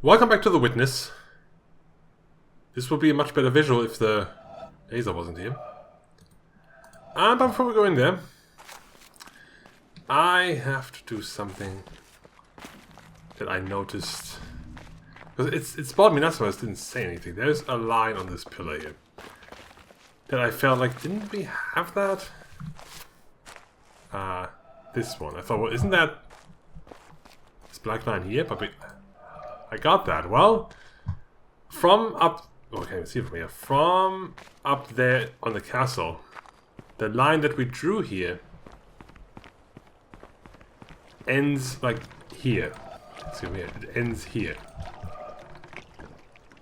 Welcome back to The Witness. This would be a much better visual if the laser wasn't here. But before we go in there, I have to do something that I noticed. Because it's bothered me not so I didn't say anything. There's a line on this pillar here that I felt like, didn't we have that? This one. I thought, well, isn't that this black line here? But I got that. Well, from up... Okay, let's see from here. From up there on the castle, the line that we drew here ends like here. Let's see from here. It ends here.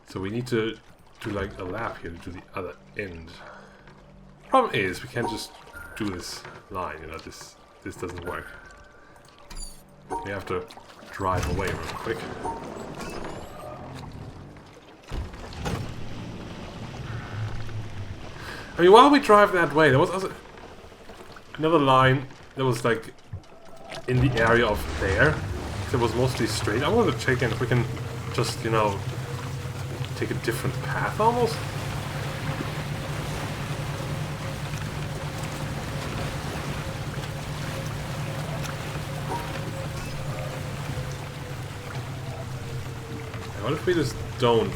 So we need to do like a lap here to do the other end. Problem is, we can't just do this line, you know, this doesn't work. We have to drive away real quick. I mean, while we drive that way, there was also another line that was like in the area of there. It was mostly straight. I want to check in if we can just, you know, take a different path almost. What if we just don't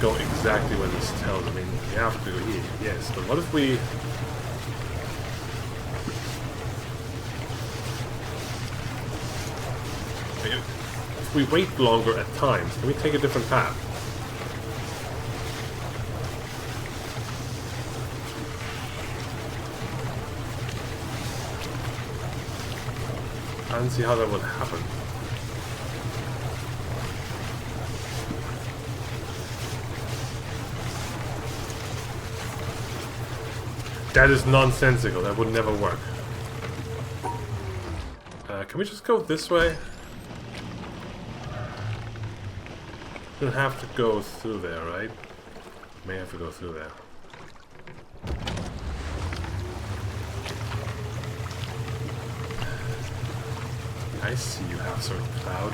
go exactly where this tells? I mean, we have to go here, yes, but what if we... If we wait longer at times, can we take a different path? I don't see how that would happen. That is nonsensical. That would never work. Can we just go this way? Don't have to go through there, right? May have to go through there. I see you, half circle cloud.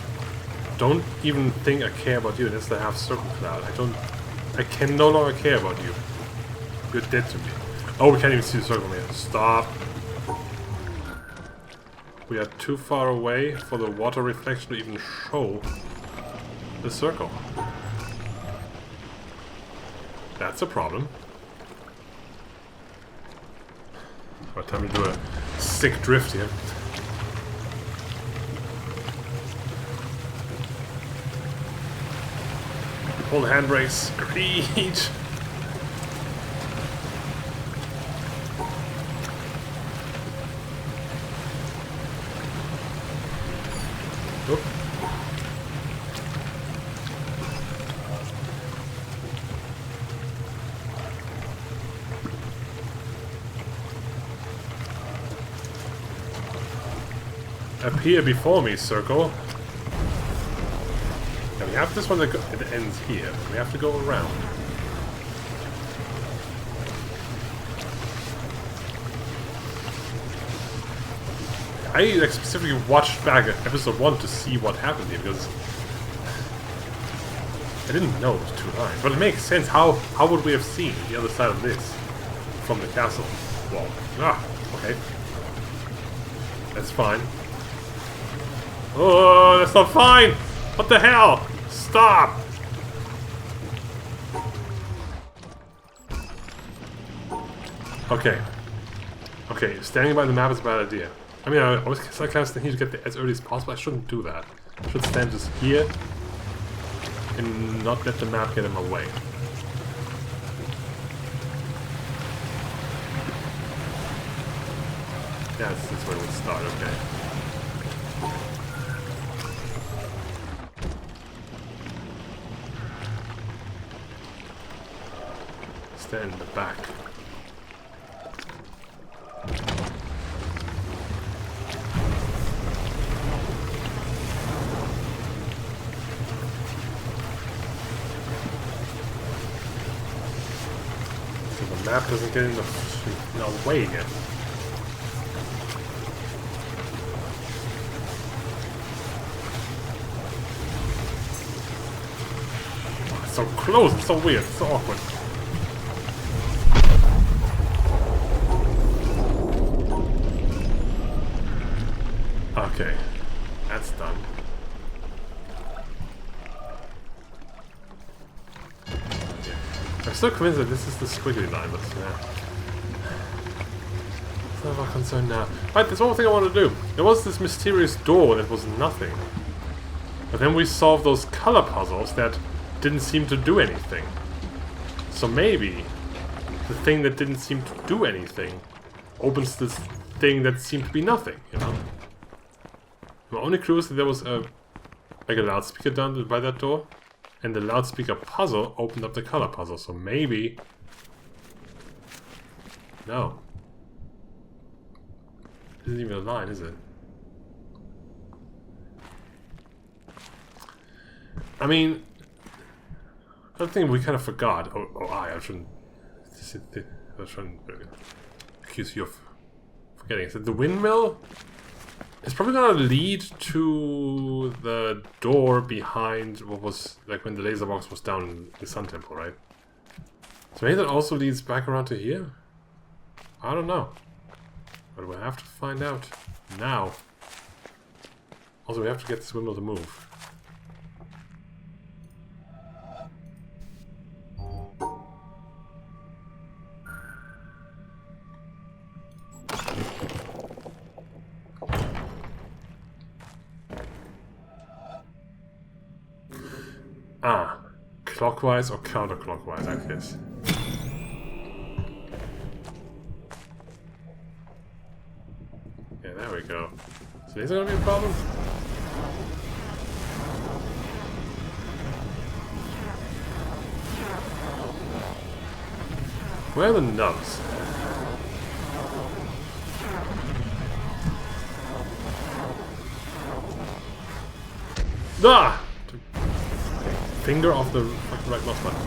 Don't even think I care about you. That's the half circle cloud. I can no longer care about you. You're dead to me. Oh, we can't even see the circle here. Stop. We are too far away for the water reflection to even show the circle. That's a problem. What time to do a sick drift here. Hold handbrakes. Great. Appear before me, circle. And we have this one that it ends here. We have to go around. I like specifically watched back at episode 1 to see what happened here because I didn't know it was 2 lines. But it makes sense. How would we have seen the other side of this from the castle wall? Ah, okay. That's fine. Oh, that's not fine! What the hell? Stop! Okay. Okay, standing by the map is a bad idea. I mean, I always kind of need to get there as early as possible. I shouldn't do that. I should stand just here and not let the map get in my way. Yeah, that's where we'll start, okay. Stand in the back. So the map doesn't get in the way again. so close. It's so weird. It's so awkward. Okay. That's done. Okay. I'm still convinced that this is the squiggly line, but yeah. It's not our concern now. Right, there's one more thing I want to do. There was this mysterious door that was nothing. But then we solved those color puzzles that didn't seem to do anything. So maybe the thing that didn't seem to do anything opens this thing that seemed to be nothing, you know? My only clue is that there was a loudspeaker down by that door, and the loudspeaker puzzle opened up the color puzzle, so maybe... No. This isn't even a line, is it? I mean... I think we kind of forgot. I shouldn't accuse you of forgetting. Is it the windmill? It's probably gonna lead to the door behind what was like when the laser box was down in the Sun Temple, right? So maybe that also leads back around to here? I don't know. But we'll have to find out now. Also, we have to get this windmill to move. Ah, clockwise or counterclockwise, I guess. Yeah, there we go. So these are gonna be a problem? Where are the nubs? Ah! Finger off the fucking right mouse button.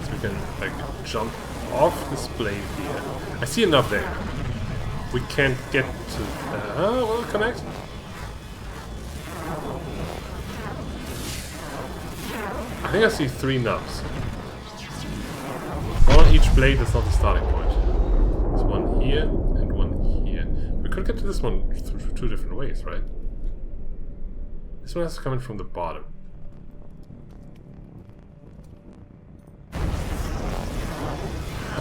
So we can, like, jump off this blade here. I see enough there. We can't get to... will it connect? I think I see 3 nubs. One on each blade, that's not the starting point. There's one here and one here. We could get to this one through 2 different ways, right? This one has to come in from the bottom.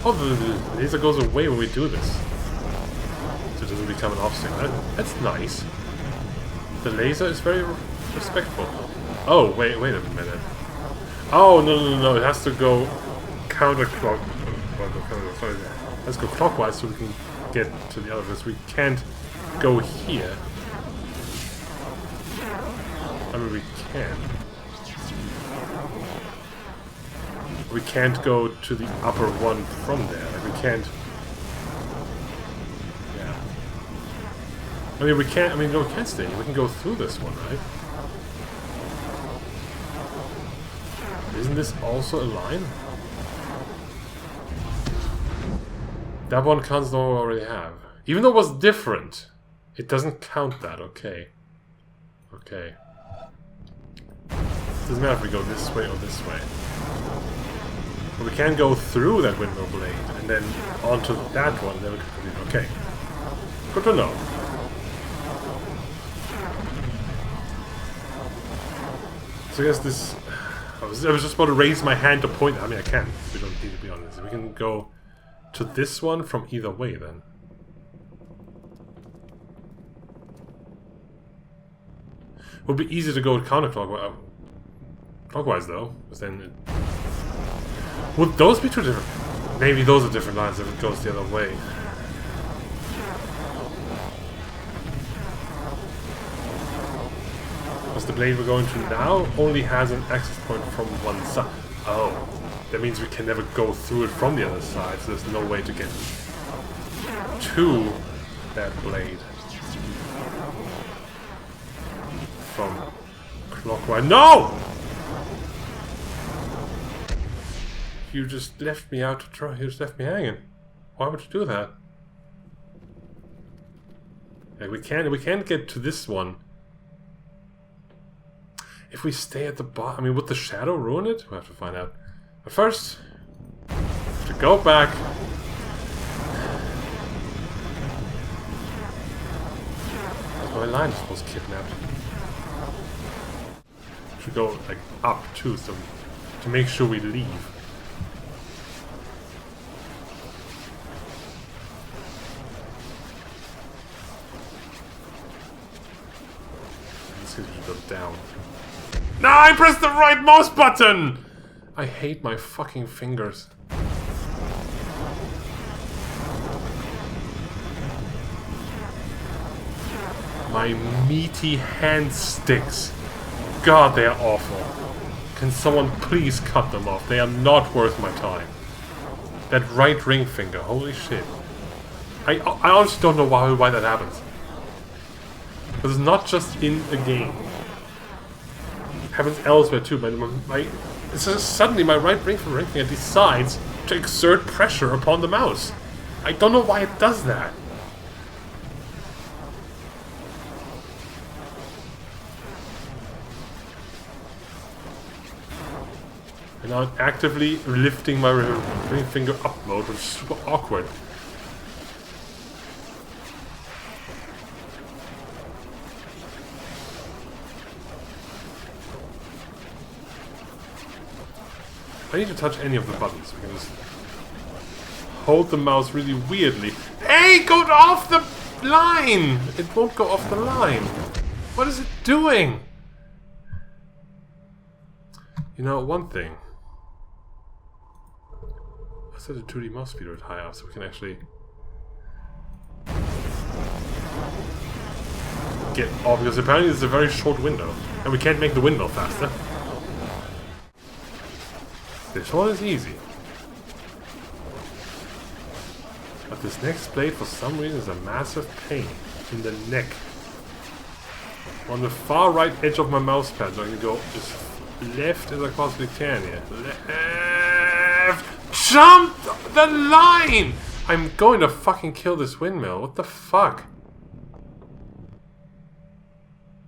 Oh, the laser goes away when we do this. So it doesn't become an obstacle. That's nice. The laser is very respectful. Oh, wait a minute. Oh, no. It has to go counterclockwise. Sorry, let's go clockwise so we can get to the other ones. We can't go here. I mean, we can. We can't go to the upper one from there. Like, we can't... Yeah. I mean, we can't... I mean, no, we can't stay. We can go through this one, right? Isn't this also a line? That one counts though we already have. Even though it was different, it doesn't count that. Okay. Okay. Doesn't matter if we go this way or this way. But we can go through that windmill blade and then onto that one. Then we can... Okay. Good to know. So I guess this... I was just about to raise my hand to point... I mean, I can. We don't need to be honest. We can go to this one from either way, then. It would be easy to go counterclockwise. Clockwise, though. Because then... Would those be 2 different... Maybe those are different lines if it goes the other way. Because the blade we're going to now only has an access point from one side. Oh, that means we can never go through it from the other side, so there's no way to get to that blade. From clockwise. No! You just left me out to try. You just left me hanging. Why would you do that? Like we can't get to this one If we stay at the bottom, I mean, would the shadow ruin it? We'll have to find out. But first, we have to go back. My line was kidnapped. We should go like up too, so to make sure we leave. Let's see if we should go down. No, I pressed the right mouse button! I hate my fucking fingers. My meaty hand sticks. God, they are awful. Can someone please cut them off? They are not worth my time. That right ring finger, holy shit. I honestly don't know why that happens. Because it's not just in the game. It happens elsewhere too. It's just suddenly my right ring finger decides to exert pressure upon the mouse. I don't know why it does that. And now I'm actively lifting my ring finger up mode, which is super awkward. I need to touch any of the buttons. We can just hold the mouse really weirdly. Hey, go off the line! It won't go off the line. What is it doing? You know, one thing. I set the 2D mouse speed rate high up so we can actually get off, because apparently it's a very short window and we can't make the windmill faster. This one is easy. But this next blade for some reason is a massive pain in the neck. On the far right edge of my mouse pad, so I can go as left as I possibly can here. Left! Jump the line! I'm going to fucking kill this windmill. What the fuck?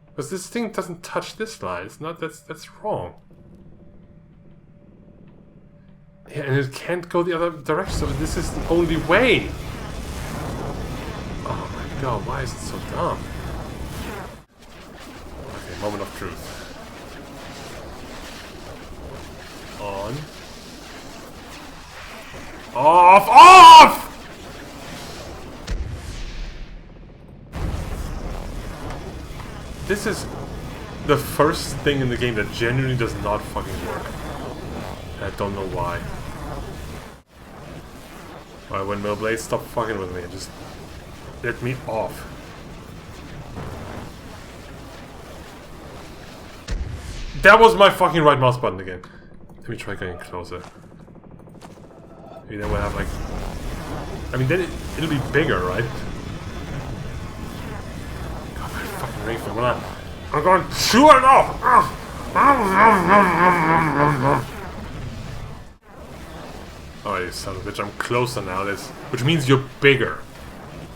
Because this thing doesn't touch this line. It's not. That's wrong. Yeah, and it can't go the other direction. So this is the only way. Oh my god! Why is it so dumb? Okay, moment of truth. On. Off! Off! This is the first thing in the game that genuinely does not fucking work. I don't know why. Alright, Windmill Blade, stop fucking with me. Just let me off. That was my fucking right mouse button again. Let me try getting closer. Maybe then we'll have like... I mean, then it'll be bigger, right? God, my fucking ring finger. I'm going to chew it off! Alright, you son of a bitch, I'm closer now, which means you're bigger.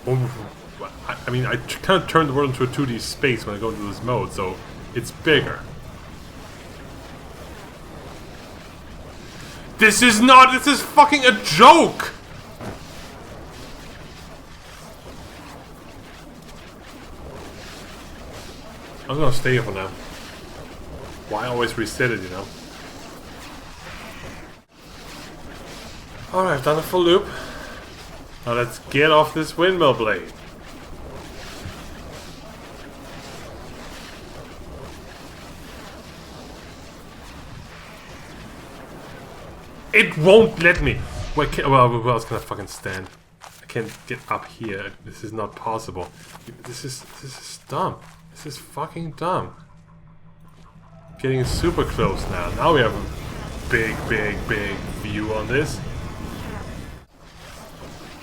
I mean, I kind of turn the world into a 2D space when I go into this mode, so it's bigger. This is fucking a joke! I'm gonna stay here for now. Why always reset it, you know? Alright, I've done a full loop. Now let's get off this windmill blade. It won't let me! Wait, where else can I fucking stand? I can't get up here. This is not possible. This is dumb. This is fucking dumb. Getting super close now. Now we have a big view on this.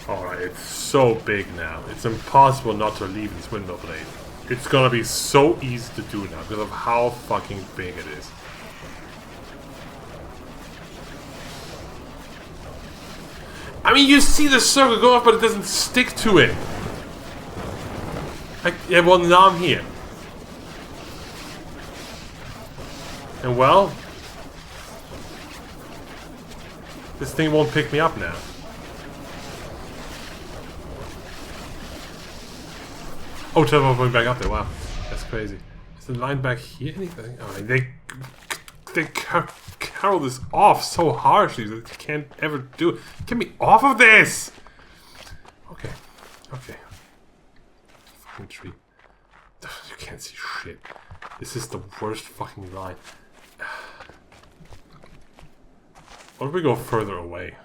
Alright, it's so big now. It's impossible not to leave this window blade. It's gonna be so easy to do now because of how fucking big it is. I mean, you see the circle go off, but it doesn't stick to it. Yeah, well, now I'm here. And well, this thing won't pick me up now. Oh, telephone going back up there. Wow, that's crazy. Is the line back here? Anything? Oh, they carol this off so harshly that you can't ever do it. Get me off of this! Okay, okay. Fucking tree. You can't see shit. This is the worst fucking line. What if we go further away?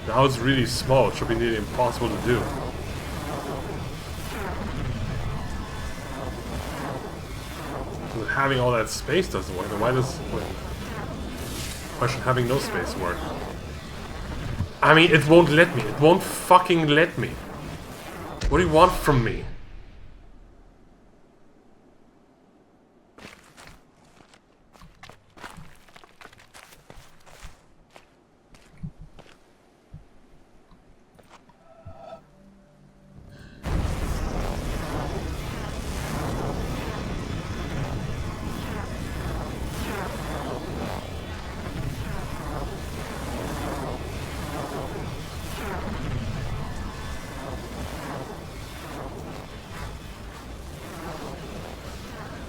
Now it's really small. It should be nearly impossible to do. But having all that space doesn't work. Then why should having no space work? I mean, it won't let me. It won't fucking let me. What do you want from me?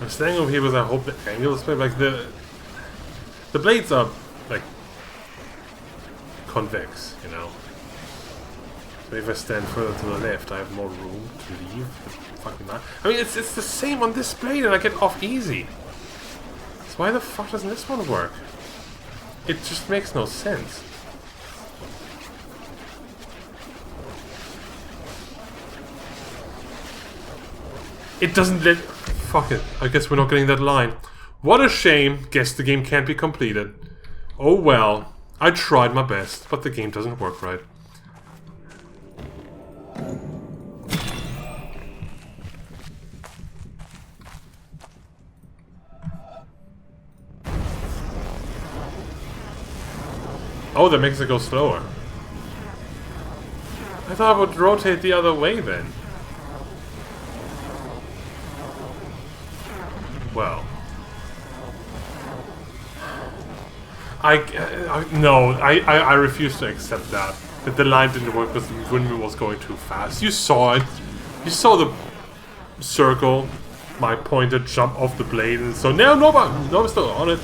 I'm staying over here because I hope the angle is like the blades are like convex, you know. So if I stand further to the left, I have more room to leave. Fucking not. I mean, it's the same on this blade, and I get off easy. So why the fuck doesn't this one work? It just makes no sense. It doesn't let... Fuck it. I guess we're not getting that line. What a shame. Guess the game can't be completed. Oh well. I tried my best, but the game doesn't work right. Oh, that makes it go slower. I thought I would rotate the other way then. Well, I refuse to accept that the line didn't work because the windmill was going too fast. You saw it. You saw the circle, my pointer jump off the blade, and so no, I'm still on it.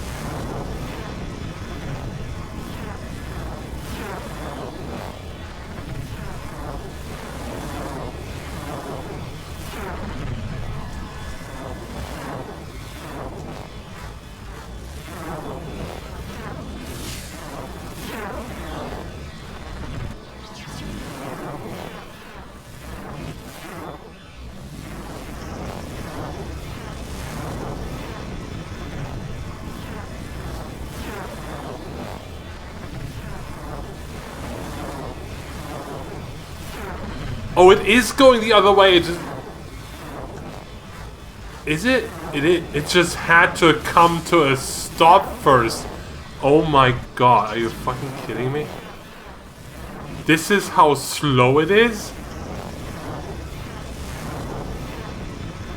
Oh, it is going the other way. It just... Is it? It just had to come to a stop first. Oh my god, are you fucking kidding me? This is how slow it is?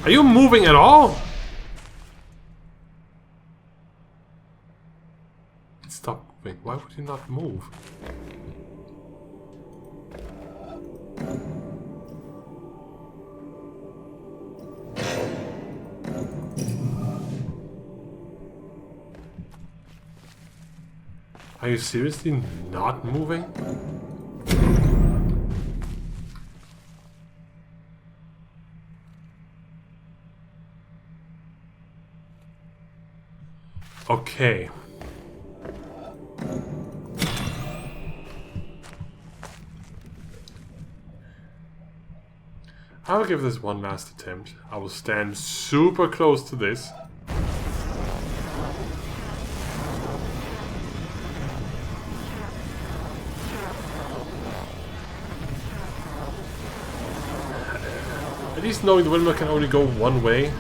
Are you moving at all? Stop moving. Why would you not move? Are you seriously not moving? Okay. I will give this one last attempt. I will stand super close to this. At least knowing the windmill can only go one way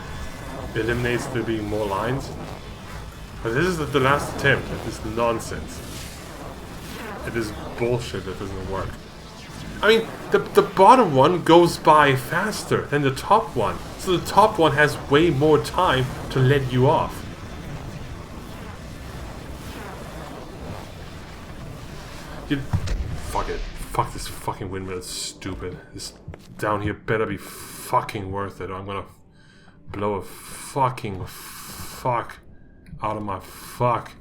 eliminates there being more lines. But this is the last attempt. It is nonsense. It is bullshit that doesn't work. I mean, the bottom one goes by faster than the top one. So the top one has way more time to let you off. Fuck it. Fuck this fucking windmill. It's stupid. This down here better be fucking worth it, or I'm gonna blow a fucking fuck out of my fuck.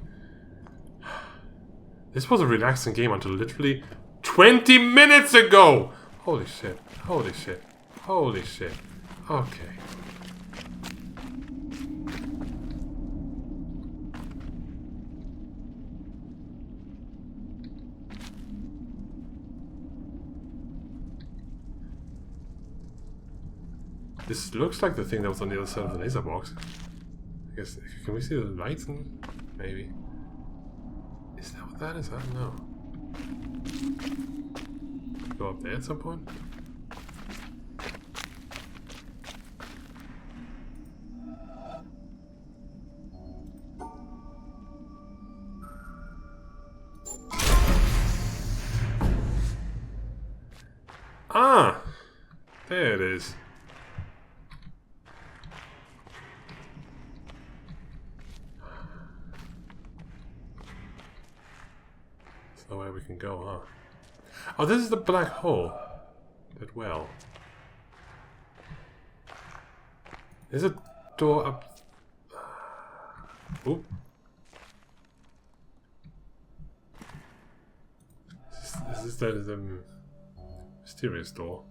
This was a relaxing game until literally 20 minutes ago! Holy shit. Holy shit. Holy shit. Okay. This looks like the thing that was on the other side of the laser box. I guess, can we see the lights? Maybe. Is that what that is? I don't know. Go up there at some point? Ah! There it is. Where we can go, huh? Oh, this is the black hole. That well. There's a door up. Oop. Is this the mysterious door?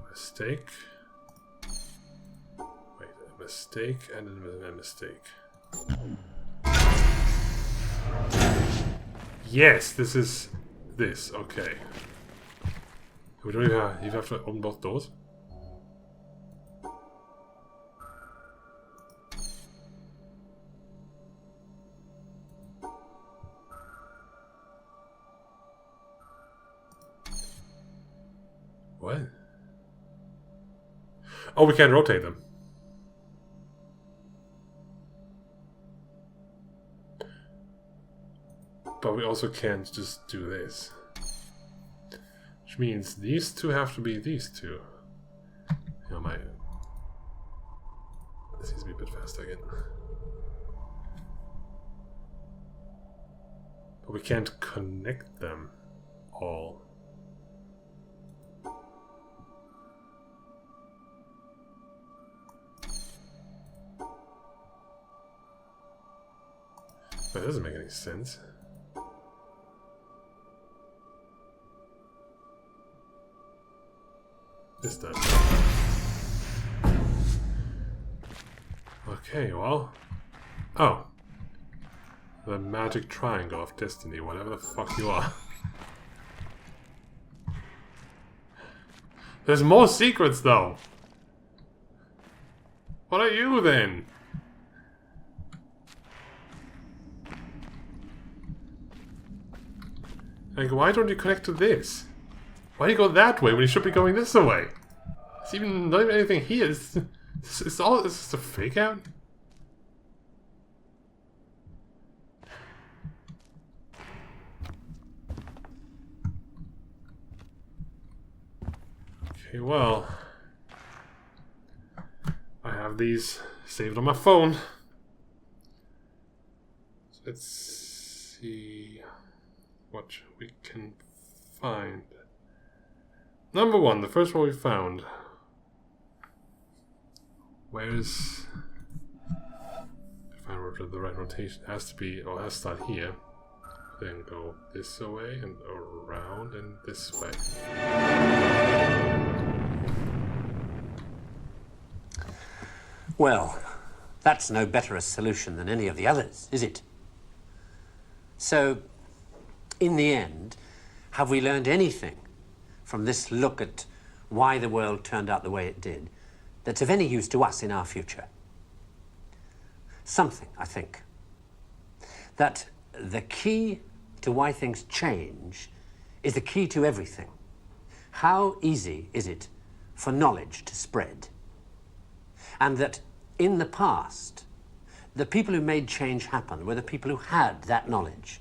Mistake. Wait, a mistake and a mistake. Yes, this is this. Okay. We don't even have, you have to open both doors. What? Oh, we can't rotate them. But we also can't just do this. Which means these two have to be these two. You know, my... This needs to be a bit faster again. But we can't connect them all. That doesn't make any sense. This does. Okay, well... Oh. The magic triangle of destiny, whatever the fuck you are. There's more secrets, though! What are you, then? Like, why don't you connect to this? Why do you go that way when you should be going this way? It's even not even anything here. It's all. It's just a fake out. Okay, well, I have these saved on my phone. So let's see what we can find. Number one, the first one we found. Where's... If I wrote the right rotation, it has to be, or has to start here. Then go this way and around and this way. Well, that's no better a solution than any of the others, is it? So, in the end, have we learned anything from this look at why the world turned out the way it did that's of any use to us in our future? Something, I think. That the key to why things change is the key to everything. How easy is it for knowledge to spread? And that in the past, the people who made change happen were the people who had that knowledge,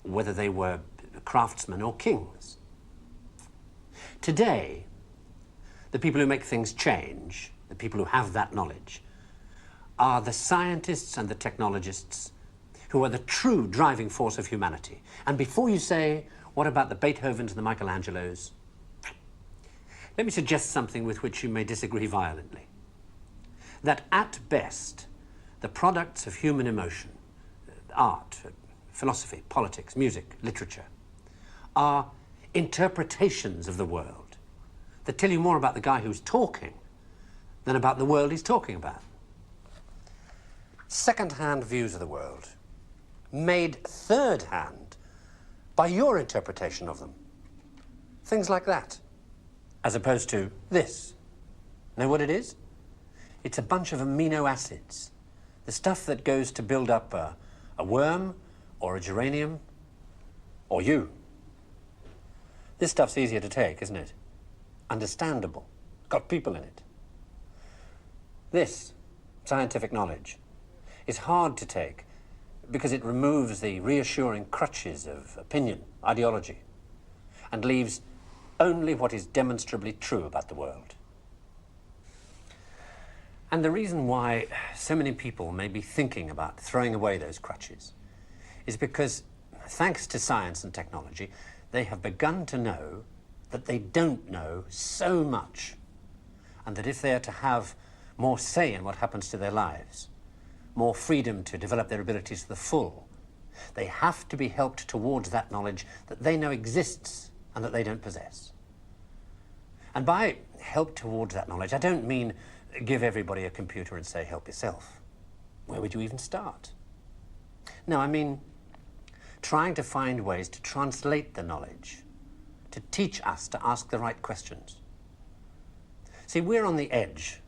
whether they were craftsmen or kings. Today, the people who make things change, the people who have that knowledge, are the scientists and the technologists who are the true driving force of humanity. And before you say, what about the Beethovens and the Michelangelos? Let me suggest something with which you may disagree violently. That at best, the products of human emotion, art, philosophy, politics, music, literature, are interpretations of the world that tell you more about the guy who's talking than about the world he's talking about. Second-hand views of the world, made third-hand by your interpretation of them. Things like that, as opposed to this. Know what it is? It's a bunch of amino acids, the stuff that goes to build up a worm or a geranium or you. This stuff's easier to take, isn't it? Understandable. Got people in it. This, scientific knowledge, is hard to take because it removes the reassuring crutches of opinion, ideology, and leaves only what is demonstrably true about the world. And the reason why so many people may be thinking about throwing away those crutches is because, thanks to science and technology, they have begun to know that they don't know so much, and that if they are to have more say in what happens to their lives, more freedom to develop their abilities to the full, they have to be helped towards that knowledge that they know exists and that they don't possess. And by help towards that knowledge, I don't mean give everybody a computer and say, help yourself. Where would you even start? No, I mean trying to find ways to translate the knowledge, to teach us to ask the right questions. See, we're on the edge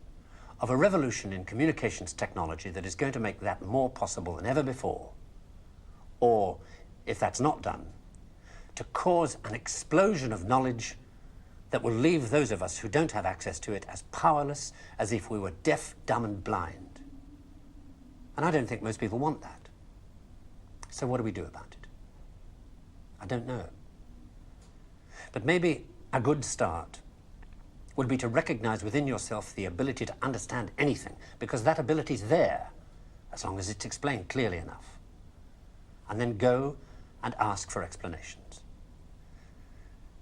of a revolution in communications technology that is going to make that more possible than ever before. Or, if that's not done, to cause an explosion of knowledge that will leave those of us who don't have access to it as powerless as if we were deaf, dumb, and blind. And I don't think most people want that. So what do we do about it? I don't know. But maybe a good start would be to recognize within yourself the ability to understand anything, because that ability is there, as long as it's explained clearly enough. And then go and ask for explanations.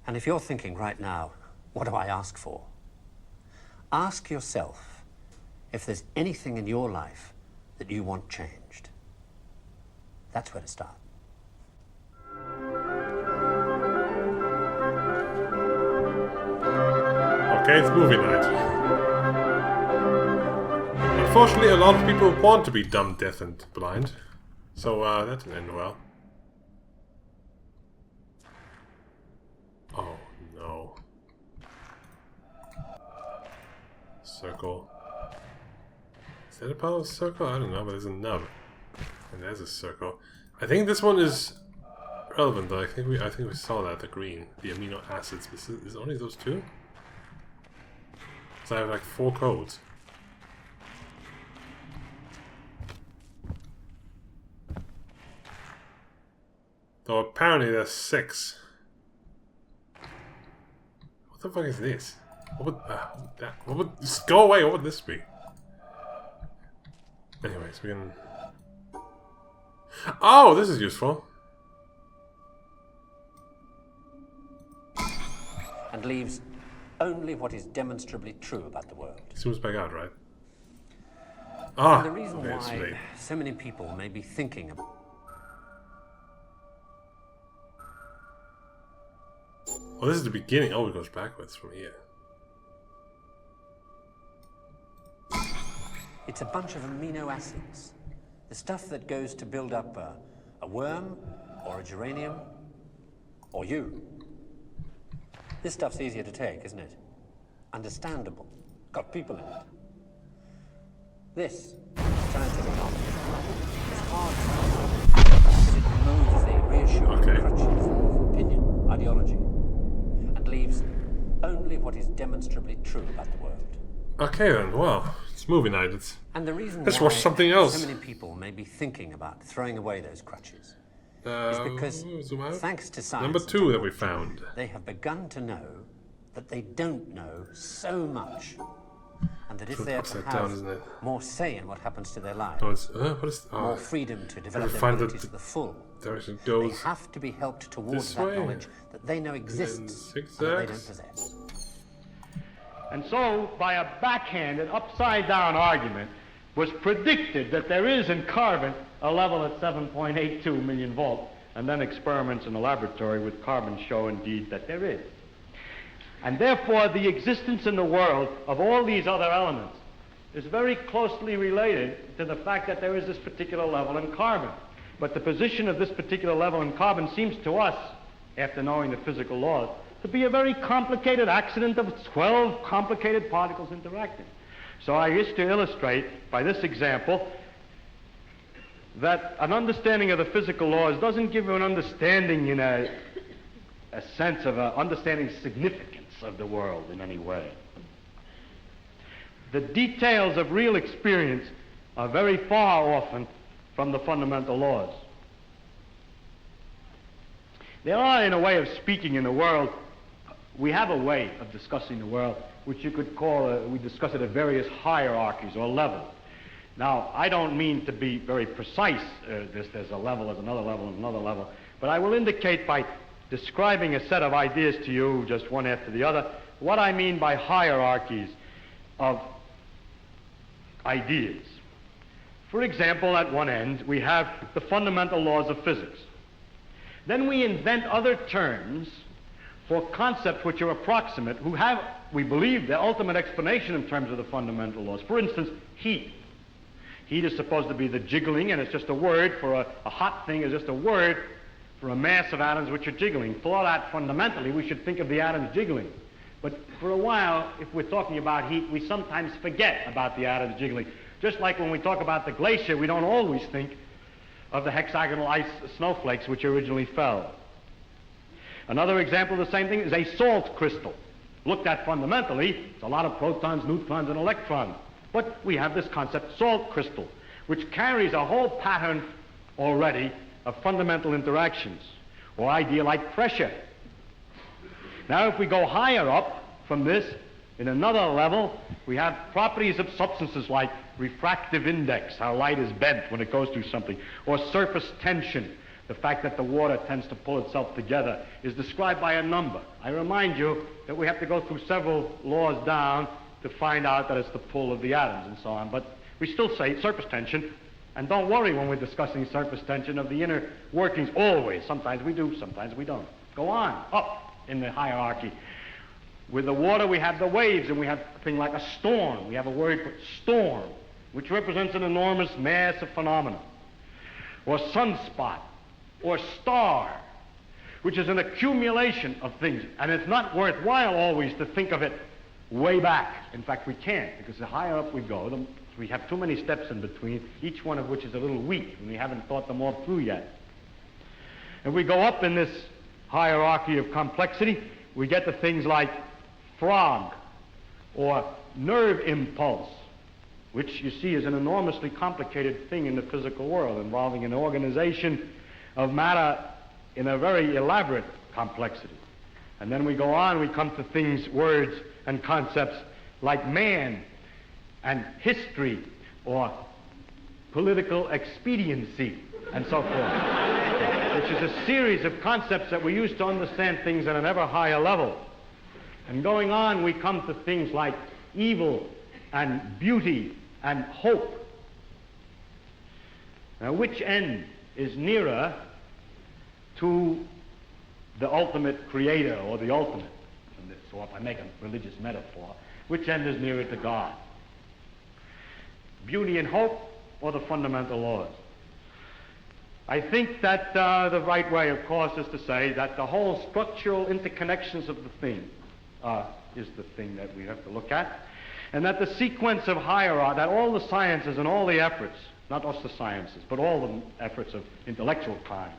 And if you're thinking right now, what do I ask for? Ask yourself if there's anything in your life that you want changed. That's where to start. Okay, it's movie night. Unfortunately, a lot of people want to be dumb, deaf, and blind. So, that didn't end well. Oh, no. Circle. Is that a power circle? I don't know, but there's a nub. And there's a circle. I think this one is relevant, though. I think we saw that, the green. The amino acids. Is it only those two? So I have like 4 codes. Though apparently there's 6. What the fuck is this? What would that? What would just go away? What would this be? Anyways, we can. Oh, this is useful. And leaves only what is demonstrably true about the world. Zooms back out, right? Ah, and the reason okay, it's why late. so many people may be thinking about. Oh, this is the beginning. Oh, it goes backwards from here. It's a bunch of amino acids, the stuff that goes to build up a worm or a geranium or you. This stuff's easier to take, isn't it? Understandable. Got people in it. This, scientific knowledge, is hard to because it removes the reassuring crutches of opinion, ideology and leaves only what is demonstrably true about the world. Okay then, well, it's movie night. And the reason Let's why watch something else. so many people may be thinking about throwing away those crutches is because, zoom out. thanks to science Number and 2 that we technology, found. they have begun to know that they don't know so much, and that if they are to upside have down, isn't it? more say in what happens to their lives, Oh, it's what is? more Oh, freedom to develop their find abilities the to the full, direction it they goes. have to be helped towards This that way. knowledge that they know exists and that they zigzags. don't possess. And so, by a backhanded, upside-down argument, was predicted that there is in carbon a level at 7.82 million volts, and then experiments in the laboratory with carbon show indeed that there is. And therefore, the existence in the world of all these other elements is very closely related to the fact that there is this particular level in carbon. But the position of this particular level in carbon seems to us, after knowing the physical laws, to be a very complicated accident of 12 complicated particles interacting. So I wish to illustrate by this example that an understanding of the physical laws doesn't give you an understanding in a sense of understanding significance of the world in any way. The details of real experience are very far often from the fundamental laws. There are, in a way of speaking in the world, we have a way of discussing the world which you could call, we discuss it at various hierarchies or levels. Now, I don't mean to be very precise, there's a level, there's another level, and another level, but I will indicate by describing a set of ideas to you, just one after the other, what I mean by hierarchies of ideas. For example, at one end, we have the fundamental laws of physics. Then we invent other terms for concepts which are approximate, who have, we believe, the ultimate explanation in terms of the fundamental laws. For instance, heat. Heat is supposed to be the jiggling, and it's just a word for a hot thing is just a word for a mass of atoms which are jiggling. For that, fundamentally, we should think of the atoms jiggling. But for a while, if we're talking about heat, we sometimes forget about the atoms jiggling. Just like when we talk about the glacier, we don't always think of the hexagonal ice snowflakes which originally fell. Another example of the same thing is a salt crystal. Looked at fundamentally, it's a lot of protons, neutrons, and electrons. But we have this concept, salt crystal, which carries a whole pattern already of fundamental interactions, or idea like pressure. Now, if we go higher up from this, in another level, we have properties of substances like refractive index, how light is bent when it goes through something, or surface tension, the fact that the water tends to pull itself together, is described by a number. I remind you that we have to go through several laws down to find out that it's the pull of the atoms and so on. But we still say surface tension, and don't worry when we're discussing surface tension of the inner workings, always. Sometimes we do, sometimes we don't. Go on, up in the hierarchy. With the water, we have the waves, and we have a thing like a storm. We have a word for storm, which represents an enormous mass of phenomena. Or sunspot, or star, which is an accumulation of things. And it's not worthwhile always to think of it way back. In fact, we can't, because the higher up we go, we have too many steps in between, each one of which is a little weak, and we haven't thought them all through yet. If we go up in this hierarchy of complexity, we get to things like frog, or nerve impulse, which you see is an enormously complicated thing in the physical world, involving an organization of matter in a very elaborate complexity. And then we go on, we come to things, words, and concepts like man, and history, or political expediency, and so forth, which is a series of concepts that we use to understand things at an ever higher level. And going on, we come to things like evil, and beauty, and hope. Now, which end is nearer to the ultimate creator, or the ultimate? So if I make a religious metaphor, which end is nearer to God? Beauty and hope, or the fundamental laws? I think that the right way, of course, is to say that the whole structural interconnections of the thing is the thing that we have to look at, and that the sequence of hierarchy, that all the sciences and all the efforts, not just the sciences, but all the efforts of intellectual kind,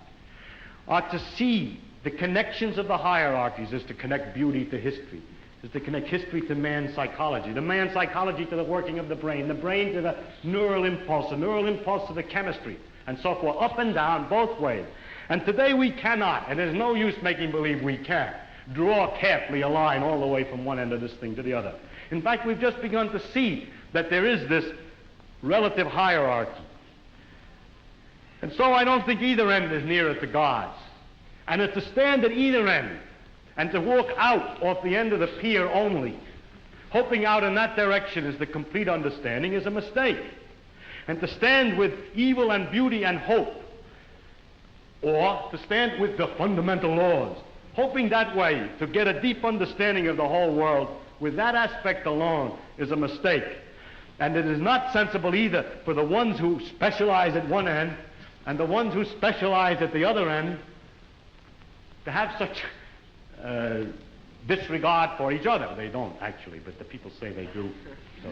are to see the connections of the hierarchies is to connect beauty to history, is to connect history to man's psychology, the man's psychology to the working of the brain to the neural impulse to the chemistry, and so forth, up and down, both ways. And today we cannot, and there's no use making believe we can, draw carefully a line all the way from one end of this thing to the other. In fact, we've just begun to see that there is this relative hierarchy. And so I don't think either end is nearer to God's. And it's to stand at either end and to walk out off the end of the pier only, hoping out in that direction is the complete understanding, is a mistake. And to stand with evil and beauty and hope, or to stand with the fundamental laws, hoping that way to get a deep understanding of the whole world with that aspect alone, is a mistake. And it is not sensible either for the ones who specialize at one end and the ones who specialize at the other end to have such disregard for each other. They don't actually, but the people say they do. So.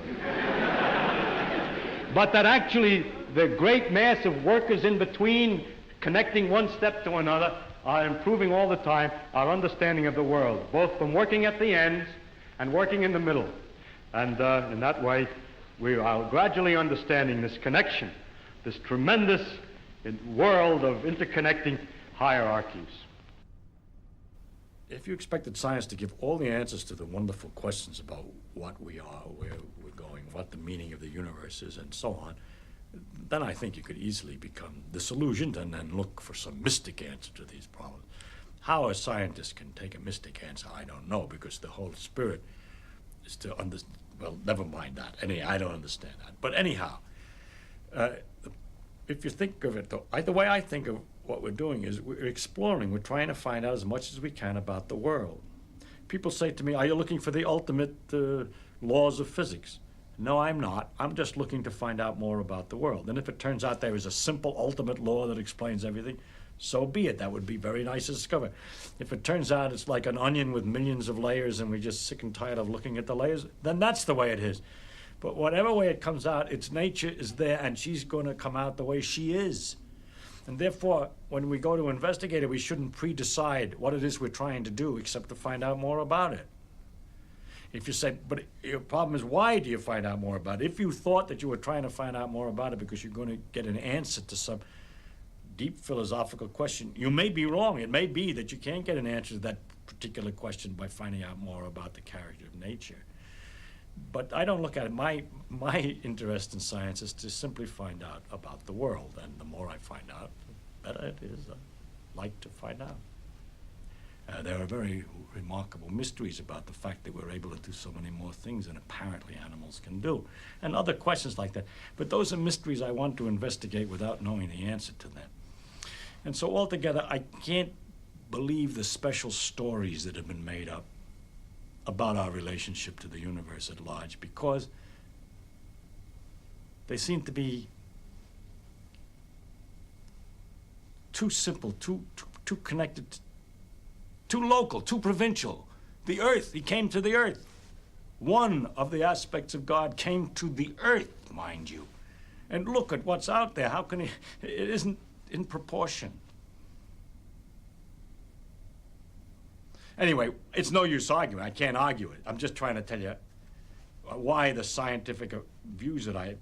But that actually the great mass of workers in between, connecting one step to another, are improving all the time our understanding of the world, both from working at the ends and working in the middle. And in that way, we are gradually understanding this connection, this tremendous world of interconnecting hierarchies. If you expected science to give all the answers to the wonderful questions about what we are, where we're going, what the meaning of the universe is, and so on, then I think you could easily become disillusioned and then look for some mystic answer to these problems. How a scientist can take a mystic answer, I don't know, because the whole spirit is to understand. Well, never mind that. I don't understand that. But anyhow, if you think of it, though, the way I think of what we're doing is we're exploring. We're trying to find out as much as we can about the world. People say to me, are you looking for the ultimate laws of physics? No, I'm not. I'm just looking to find out more about the world. And if it turns out there is a simple ultimate law that explains everything, so be it. That would be very nice to discover. If it turns out it's like an onion with millions of layers and we're just sick and tired of looking at the layers, then that's the way it is. But whatever way it comes out, its nature is there and she's going to come out the way she is. And therefore, when we go to investigate it, we shouldn't pre-decide what it is we're trying to do except to find out more about it. If you say, but your problem is, why do you find out more about it? If you thought that you were trying to find out more about it because you're going to get an answer to some deep philosophical question, you may be wrong. It may be that you can't get an answer to that particular question by finding out more about the character of nature. But I don't look at it. My interest in science is to simply find out about the world. And the more I find out, the better it is. I like to find out. There are very remarkable mysteries about the fact that we're able to do so many more things than apparently animals can do, and other questions like that. But those are mysteries I want to investigate without knowing the answer to them. And so altogether, I can't believe the special stories that have been made up about our relationship to the universe at large, because they seem to be too simple, too connected, too local, too provincial. The earth, he came to the earth. One of the aspects of God came to the earth, mind you. And look at what's out there. How can he? It isn't in proportion. Anyway, it's no use arguing. I can't argue it. I'm just trying to tell you why the scientific views that I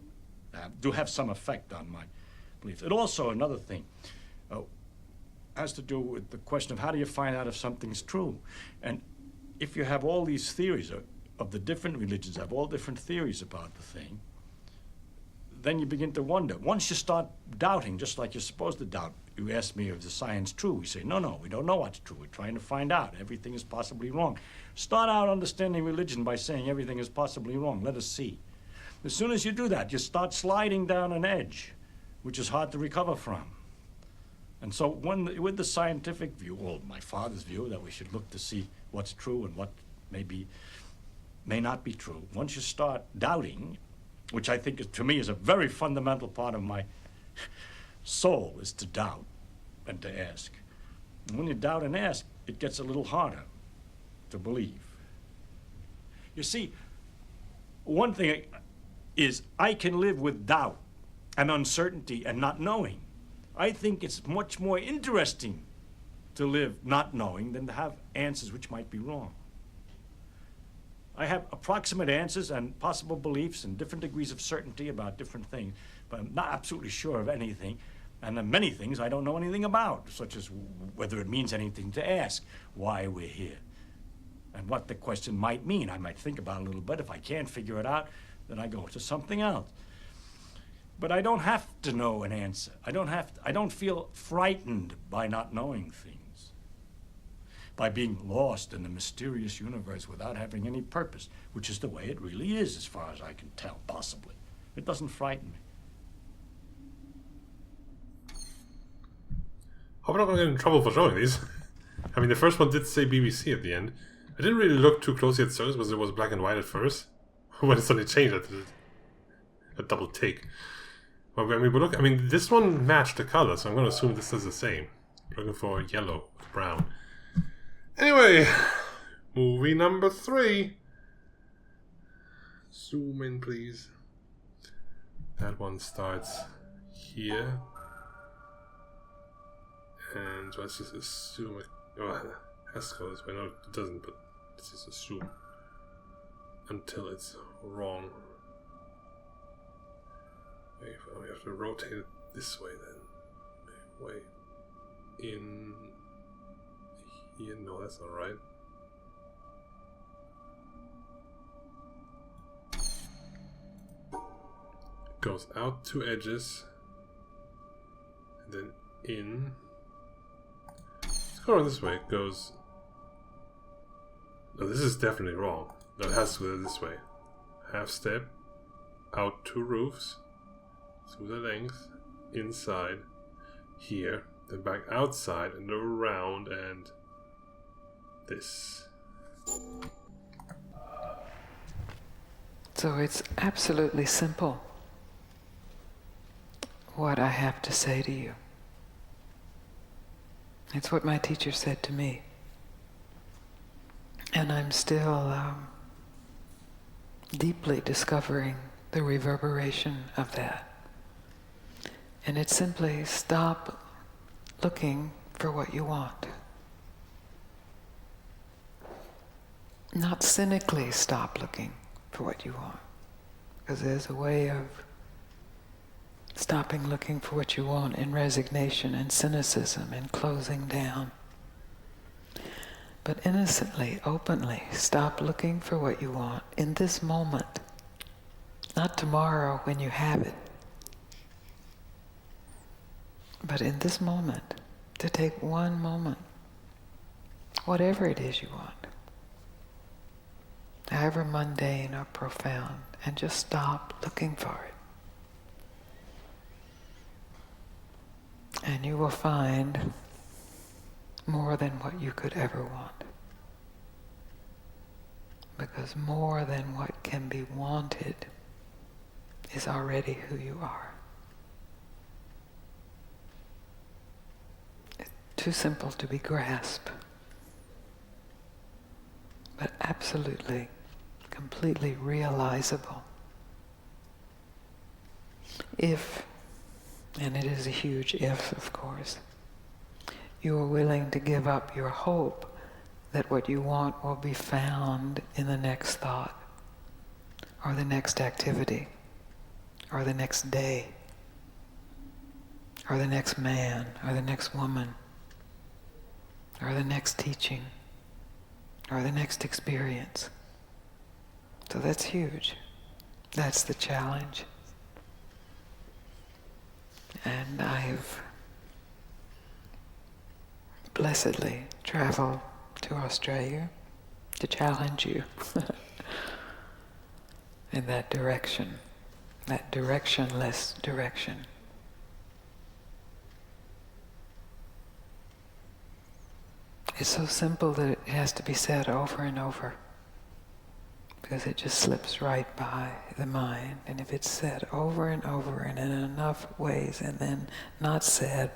have do have some effect on my beliefs. And also another thing has to do with the question of how do you find out if something's true? And if you have all these theories of the different religions, have all different theories about the thing, then you begin to wonder. Once you start doubting, just like you're supposed to doubt, you ask me, is the science true? We say, no, we don't know what's true. We're trying to find out. Everything is possibly wrong. Start out understanding religion by saying everything is possibly wrong. Let us see. As soon as you do that, you start sliding down an edge, which is hard to recover from. And so with the scientific view, or my father's view, that we should look to see what's true and what may not be true, once you start doubting, which I think to me is a very fundamental part of my soul, is to doubt and to ask. And when you doubt and ask, it gets a little harder to believe. You see, one thing is I can live with doubt and uncertainty and not knowing. I think it's much more interesting to live not knowing than to have answers which might be wrong. I have approximate answers and possible beliefs and different degrees of certainty about different things, but I'm not absolutely sure of anything. And there are many things I don't know anything about, such as whether it means anything to ask, why we're here, and what the question might mean. I might think about it a little bit. If I can't figure it out, then I go to something else. But I don't have to know an answer. I don't feel frightened by not knowing things, by being lost in the mysterious universe without having any purpose, which is the way it really is, as far as I can tell, possibly. It doesn't frighten me. Hope I'm not going to get in trouble for showing these. I mean, the first one did say BBC at the end. I didn't really look too closely at service because it was black and white at first. When it suddenly changed, I did a double take. Well, I mean, I mean, this one matched the color, so I'm going to assume this is the same. Looking for yellow with brown. Anyway, movie number 3. Zoom in, please. That one starts here. And let's just assume it. Oh, it has to go this way. No, it doesn't, but let's just assume. Until it's wrong. Wait, we have to rotate it this way then. Wait. In here? No, that's not right. Goes out 2 edges. And then in. Let's go around this way. It goes. No, this is definitely wrong. No, it has to go this way. Half step. Out 2 roofs. Through the length. Inside. Here. Then back outside and around and this. So it's absolutely simple what I have to say to you. It's what my teacher said to me. And I'm still deeply discovering the reverberation of that. And it's simply stop looking for what you want. Not cynically stop looking for what you want. Because there's a way of stopping looking for what you want in resignation and cynicism and closing down. But innocently, openly, stop looking for what you want in this moment. Not tomorrow when you have it. But in this moment, to take one moment, whatever it is you want, however mundane or profound, and just stop looking for it. And you will find more than what you could ever want. Because more than what can be wanted is already who you are. It's too simple to be grasped, but absolutely, completely realizable. If, and it is a huge if, of course, you are willing to give up your hope that what you want will be found in the next thought, or the next activity, or the next day, or the next man, or the next woman, or the next teaching, or the next experience. So that's huge. That's the challenge. And I've blessedly traveled to Australia to challenge you in that direction, that directionless direction. It's so simple that it has to be said over and over, because it just slips right by the mind. And if it's said over and over and in enough ways and then not said,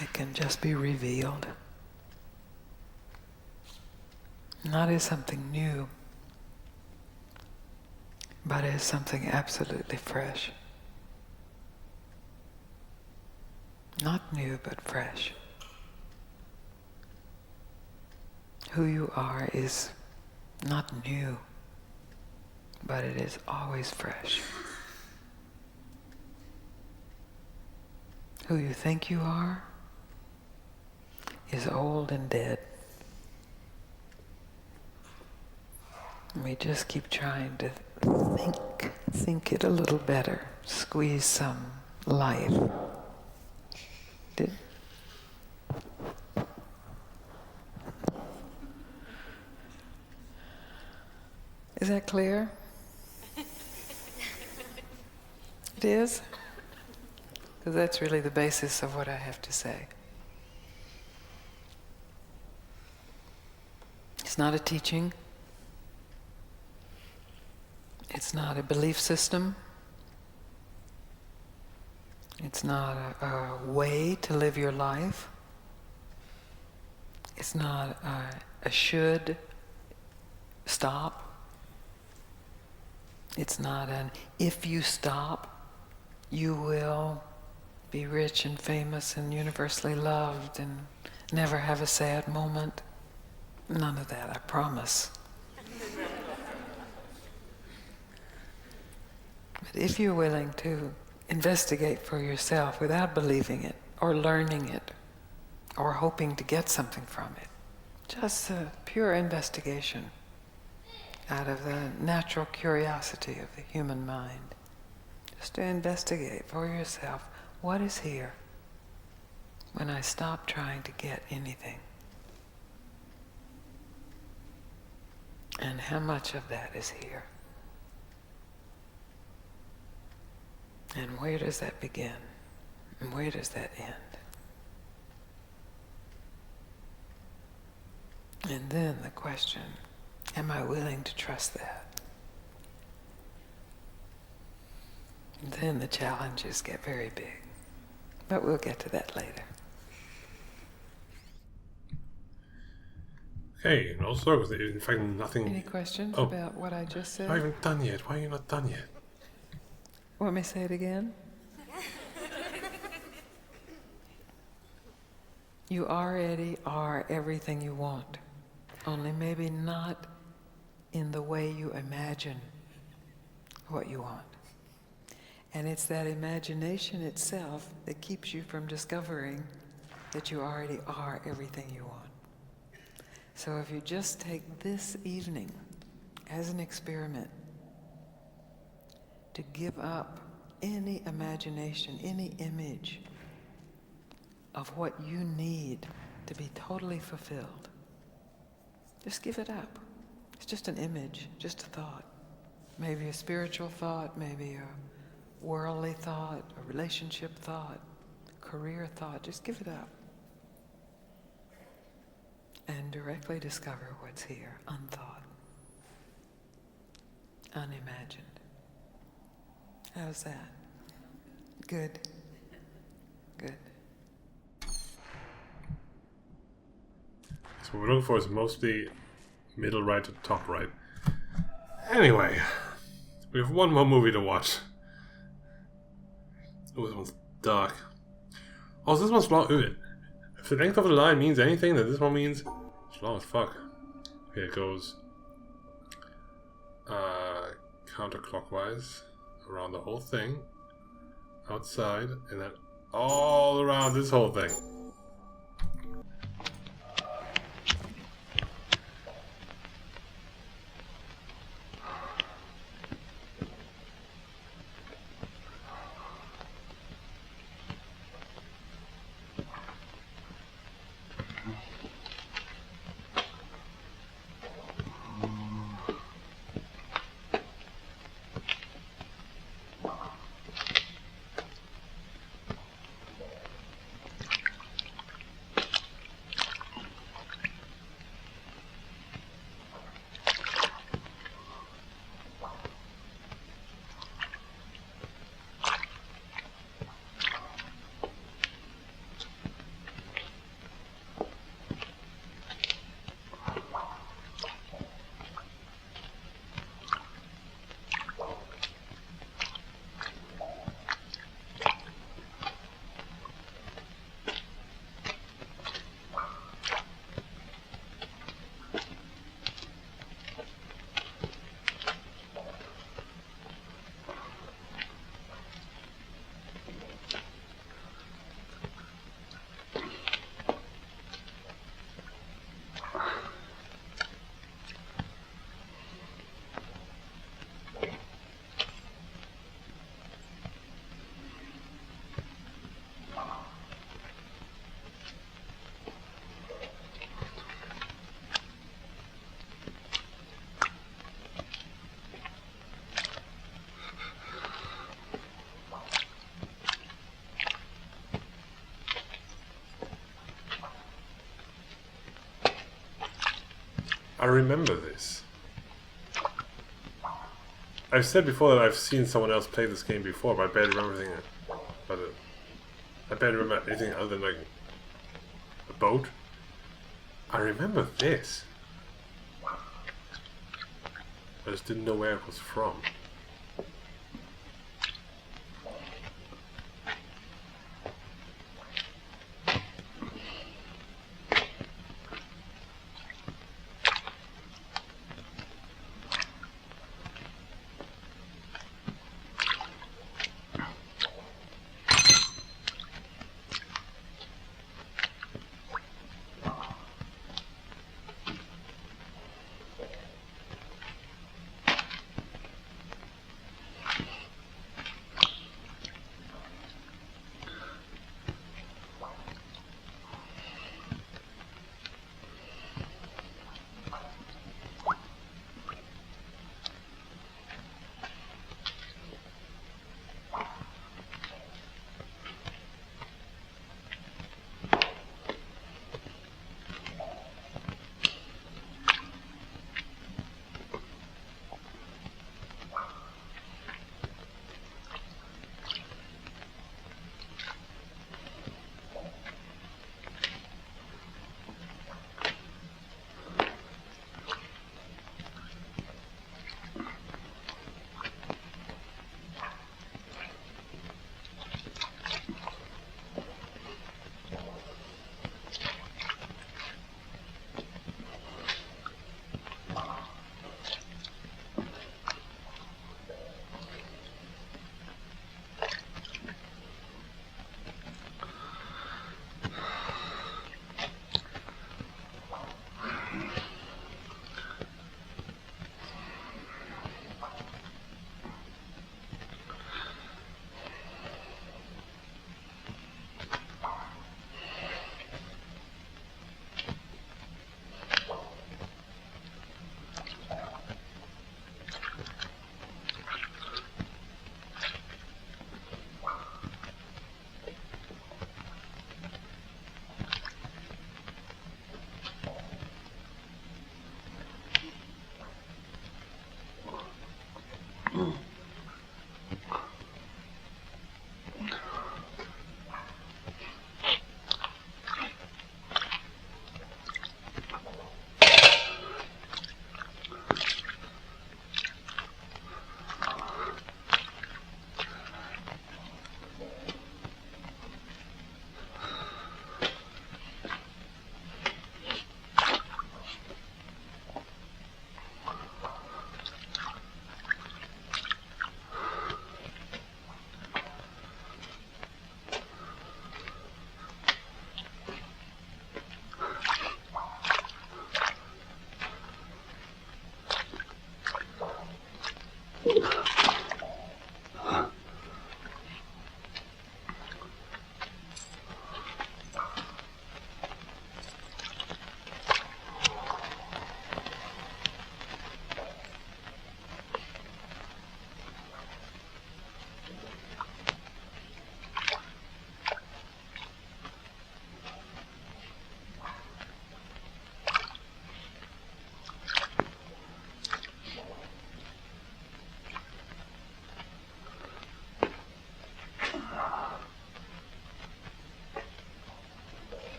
it can just be revealed. Not as something new, but as something absolutely fresh. Not new, but fresh. Who you are is not new, but it is always fresh. Who you think you are is old and dead. We just keep trying to think it a little better, squeeze some life. Is that clear? It is? Because that's really the basis of what I have to say. It's not a teaching. It's not a belief system. It's not a way to live your life. It's not a should stop. It's not an if you stop, you will be rich and famous and universally loved and never have a sad moment. None of that, I promise. But if you're willing to investigate for yourself without believing it or learning it or hoping to get something from it, just a pure investigation out of the natural curiosity of the human mind, just to investigate for yourself what is here when I stop trying to get anything, and how much of that is here. And where does that begin? And where does that end? And then the question, am I willing to trust that? And then the challenges get very big. But we'll get to that later. Okay, and also, in fact, nothing... Any questions Oh. about what I just said? I haven't done yet. Why are you not done yet? Want me to say it again? You already are everything you want, only maybe not in the way you imagine what you want. And it's that imagination itself that keeps you from discovering that you already are everything you want. So if you just take this evening as an experiment to give up any imagination, any image of what you need to be totally fulfilled. Just give it up. It's just an image, just a thought. Maybe a spiritual thought, maybe a worldly thought, a relationship thought, career thought. Just give it up. And directly discover what's here, unthought, unimagined. How's that? Good. Good. So what we're looking for is mostly middle right to top right. Anyway, we have one more movie to watch. Oh, this one's dark. Oh, this one's long. If the length of the line means anything, then this one means it's long as fuck. Here it goes. Counterclockwise around the whole thing, outside, and then all around this whole thing. I remember this. I've said before that I've seen someone else play this game before, but I barely remember anything about it. I barely remember anything other than like a boat. I remember this. I just didn't know where it was from.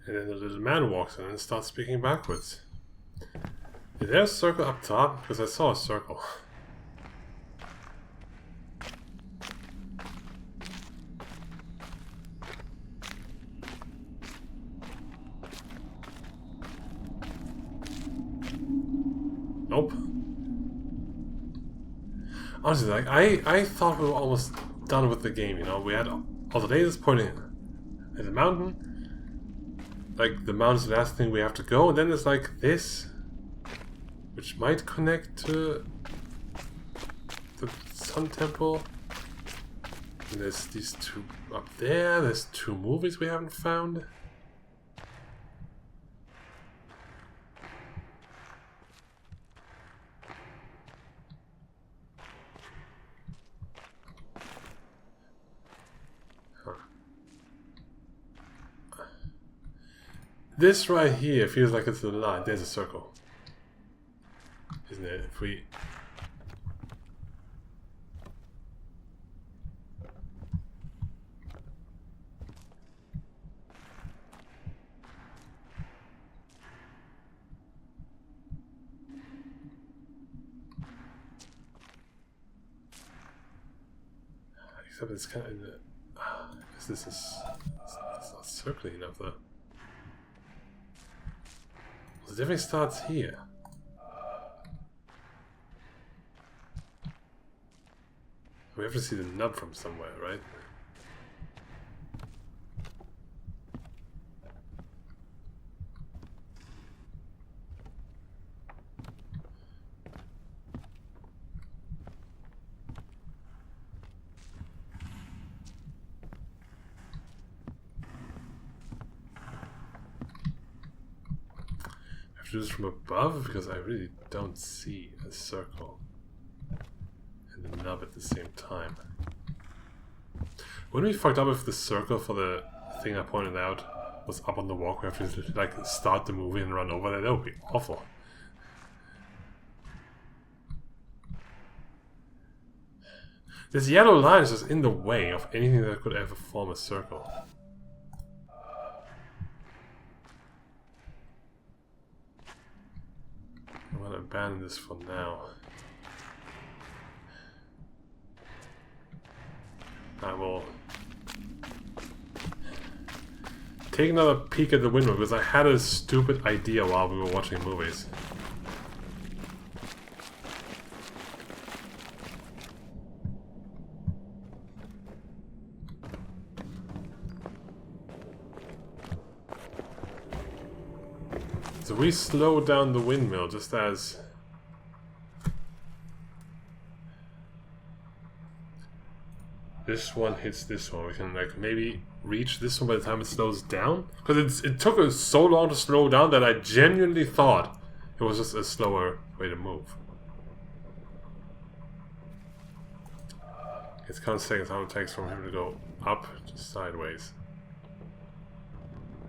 And then the little man walks in and starts speaking backwards. Is there a circle up top? Because I saw a circle. Nope. Honestly, like, I thought we were almost done with the game, you know? We had all the lasers pointing at the mountain. Like, the mountain's the last thing we have to go, and then there's like this, which might connect to the Sun Temple. And there's these two up there. There's two movies we haven't found. This right here feels like it's a line. There's a circle. Isn't it? If we... Except it's kind of in the... I guess this is... It's not circling enough though. It definitely starts here. We have to see the nub from somewhere, right? Do this from above because I really don't see a circle and the nub at the same time. Wouldn't it be fucked up if the circle for the thing I pointed out was up on the walk? We have to like start the movie and run over there. That would be awful. This yellow line is just in the way of anything that could ever form a circle. I'm gonna abandon this for now. I will take another peek at the window because I had a stupid idea while we were watching movies. So we slow down the windmill just as this one hits this one. We can like maybe reach this one by the time it slows down. Because it took us so long to slow down that I genuinely thought it was just a slower way to move. It's kind of seconds how it takes from him to go up to sideways.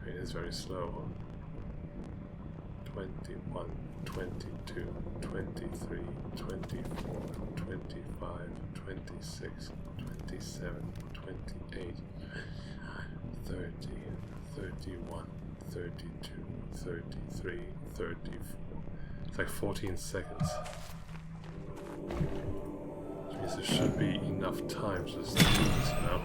It is very slow. 21, 22, 23, 24, 25, 26, 27, 28, 30, 31, 32, 33, 34. It's like 14 seconds. Which means there should be enough time to just do this now.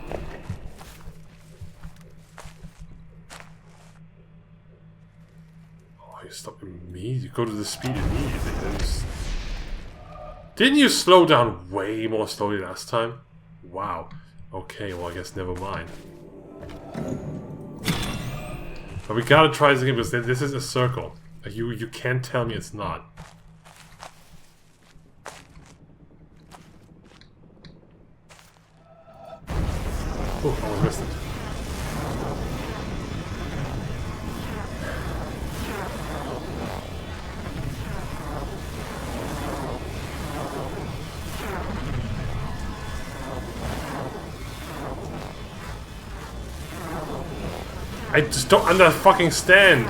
You stop immediately. You go to the speed immediately. Didn't you slow down way more slowly last time? Wow. Okay, well I guess never mind. But we gotta try this again because this is a circle. Like you can't tell me it's not. Oh, I almost missed it. I just don't fucking-stand.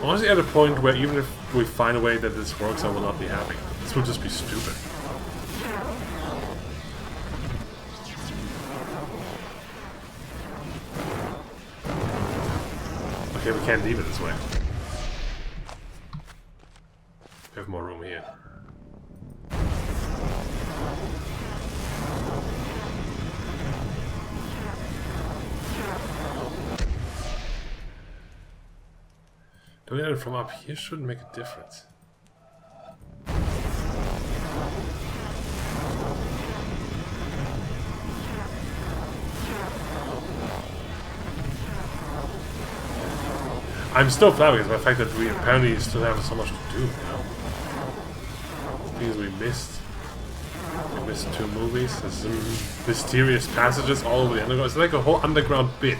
honestly at a point where even if we find a way that this works, I will not be happy. This will just be stupid. Okay, we can't leave it this way. We have more room here. Doing it from up here shouldn't make a difference. I'm still flabbergasted by the fact that we apparently still have so much to do, you know? Things we missed. We missed 2 movies. There's some mysterious passages all over the underground. It's like a whole underground bit.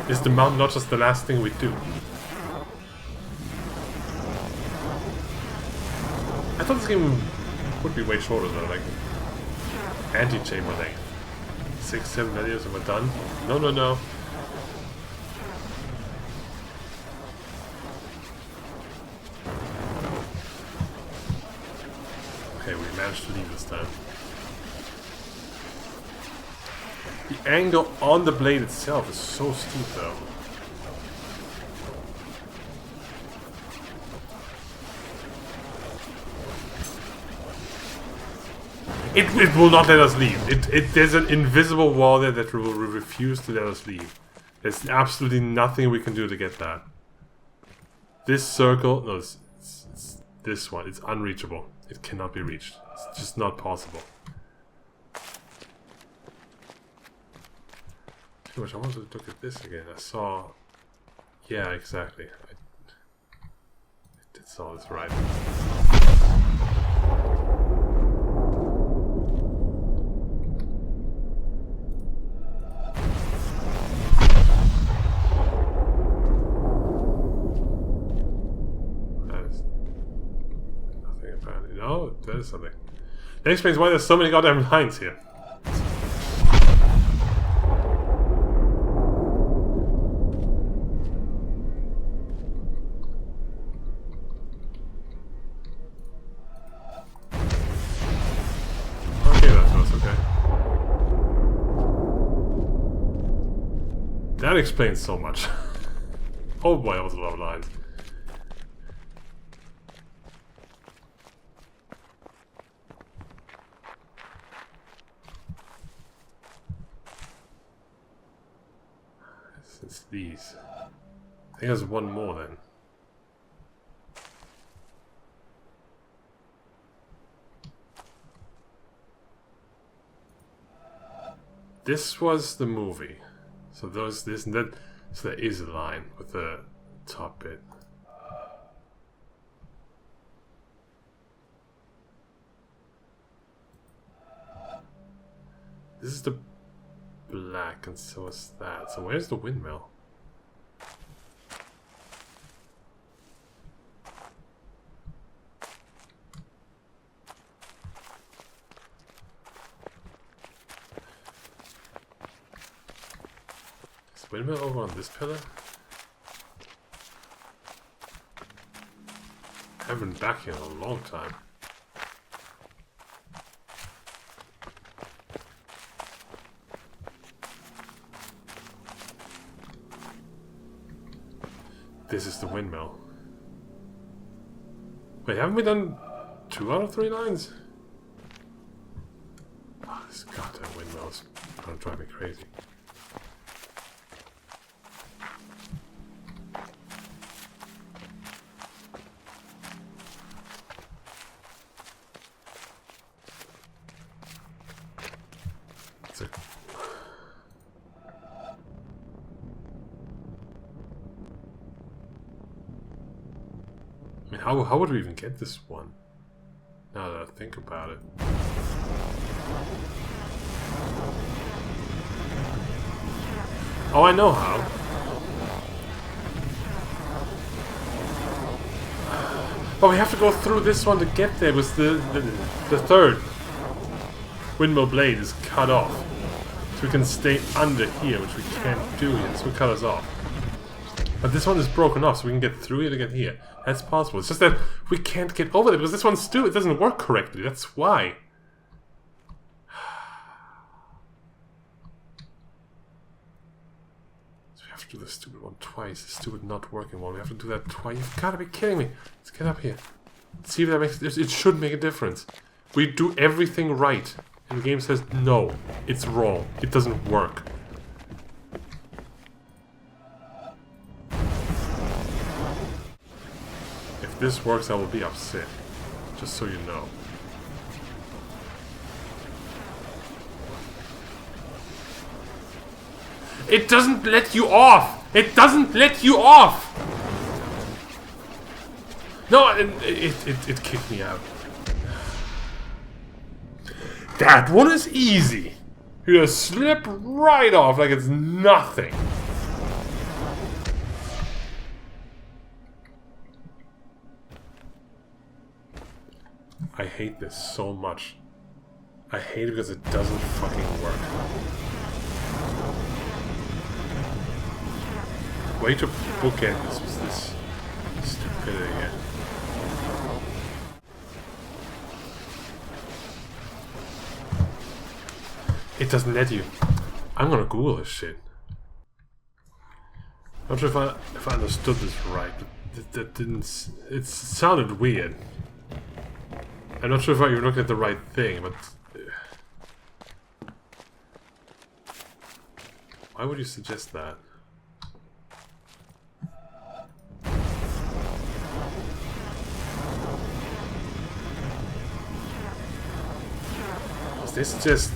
Is the mountain not just the last thing we do? I thought this game would be way shorter though, like anti-chamber length. 6-7 videos and we're done. No, no, no. Okay, we managed to leave this time. The angle on the blade itself is so steep though. It will not let us leave. There's an invisible wall there that will refuse to let us leave. There's absolutely nothing we can do to get that. This circle, no, it's this one. It's unreachable. It cannot be reached. It's just not possible. Too much. I wanted to look at this again. I saw. Yeah, exactly. I did saw this right. Oh, that is something. That explains why there's so many goddamn lines here. Okay, that was okay. That explains so much. Oh boy, that was a lot of lines. It's these. I think there's one more then. This was the movie. So those this and that, so there is a line with the top bit. This is the black, and so is that. So where's the windmill? Is the windmill over on this pillar? I haven't been back here in a long time. This is the windmill. Wait, haven't we done 2 out of 3 lines? Oh, this goddamn windmill is gonna drive me crazy. It's a... I mean, how would we even get this one? Now that I think about it. Oh, I know how. But we have to go through this one to get there. It was the third windmill blade is cut off. So we can stay under here, which we can't do yet. So we cut us off. But this one is broken off, so we can get through it again here. That's possible. It's just that we can't get over it because this one's stupid. It doesn't work correctly. That's why. So we have to do the stupid one twice. The stupid not working one. We have to do that twice. You've got to be kidding me. Let's get up here. Let's see if that makes... It should make a difference. We do everything right. And the game says, no, it's wrong. It doesn't work. If this works, I will be upset. Just so you know. It doesn't let you off! It doesn't let you off! No, it kicked me out. That one is easy. You just slip right off like it's nothing. I hate this so much. I hate it because it doesn't fucking work. Way to bookend this stupidity again. It doesn't let you. I'm gonna Google this shit. I'm not sure if I understood this right, but that didn't. It sounded weird. I'm not sure if you're looking at the right thing, but why would you suggest that? Is this just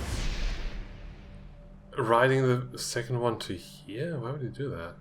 riding the second one to here? Why would you do that?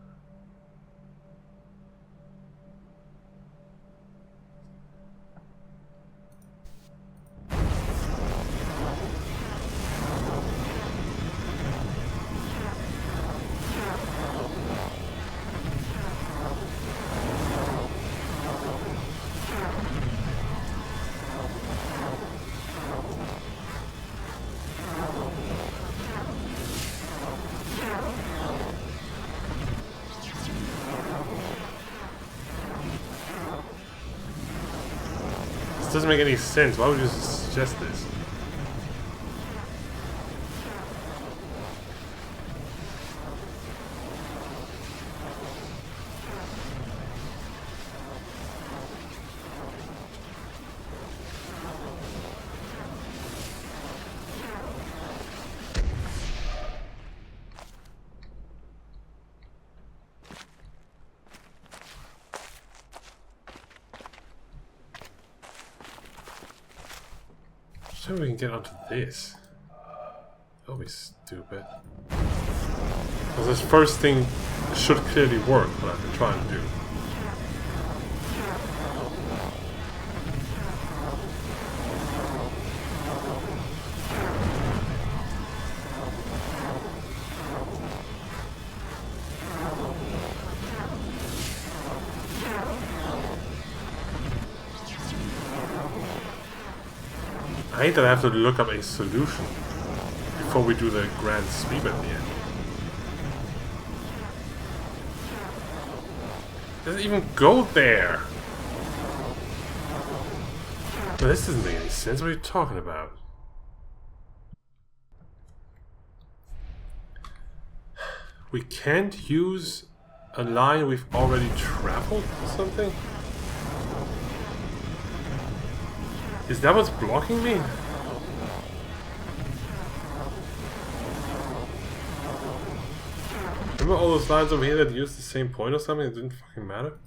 Doesn't make any sense. Why would you suggest this? So we can get onto this. That'll be stupid. Because this first thing should clearly work, what I've been trying to do. I hate that I have to look up a solution before we do the grand sweep at the end. It doesn't even go there! But this doesn't make any sense. What are you talking about? We can't use a line we've already traveled or something? Is that what's blocking me? Remember all those lines over here that used the same point or something? It didn't fucking matter?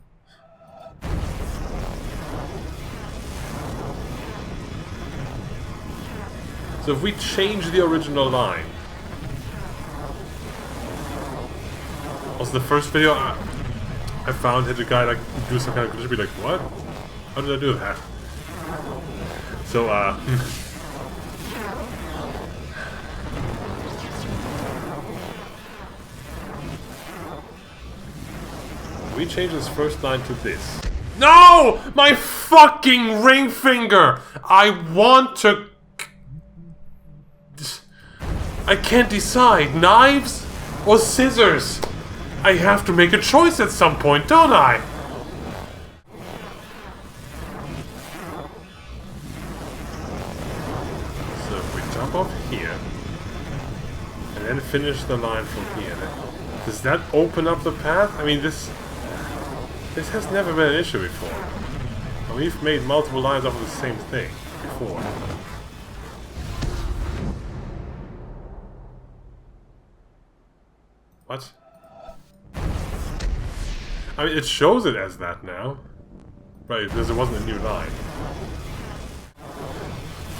So if we change the original line... Also the first video I found had a guy like do some kind of glitch, be like, what? How did I do that? So, we change this first line to this. No! My fucking ring finger! I want to... I can't decide. Knives or scissors? I have to make a choice at some point, don't I? So if we jump off here and then finish the line from here, does that open up the path? I mean, this has never been an issue before. And we've made multiple lines off of the same thing before. What? I mean, it shows it as that now. Right, because it wasn't a new line.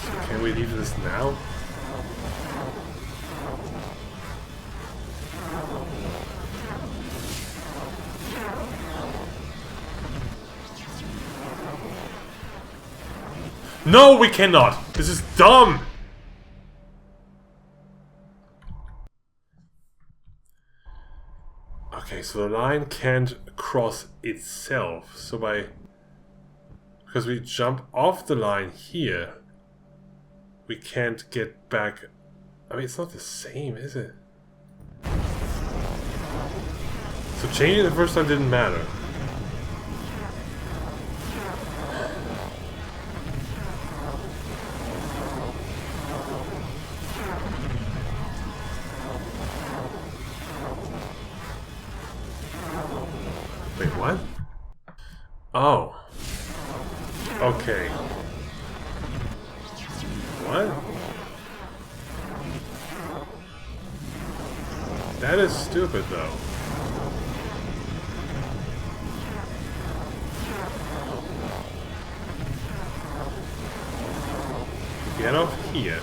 So can we leave this now? No, we cannot! This is dumb! Okay, so the line can't cross itself. So because we jump off the line here, we can't get back. I mean, it's not the same, is it? So changing the first time didn't matter. Wait, what? Oh. Okay. What? That is stupid, though. Get off here.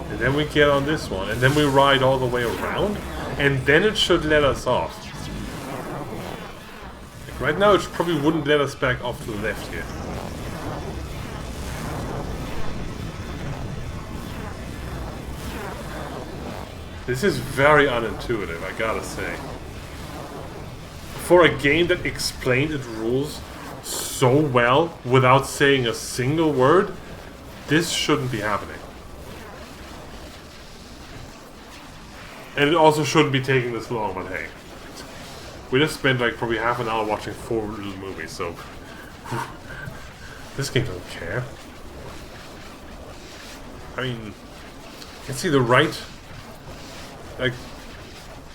And then we get on this one, and then we ride all the way around, and then it should let us off. Like right now, it probably wouldn't let us back off to the left here. This is very unintuitive, I gotta say. For a game that explained its rules so well without saying a single word, this shouldn't be happening. And it also shouldn't be taking this long, but hey. We just spent like probably half an hour watching 4 little movies, so... This game doesn't care. I mean... You can see the right... like...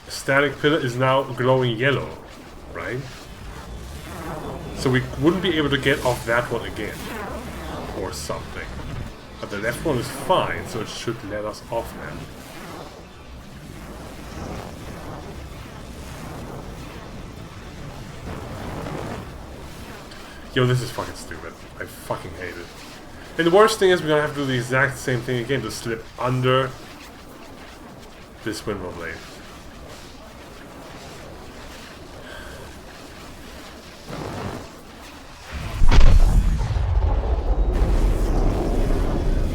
static pillar is now glowing yellow, right? So we wouldn't be able to get off that one again. Or something. But the left one is fine, so it should let us off now. Yo, this is fucking stupid. I fucking hate it. And the worst thing is we're gonna have to do the exact same thing again to slip under this windmill blade.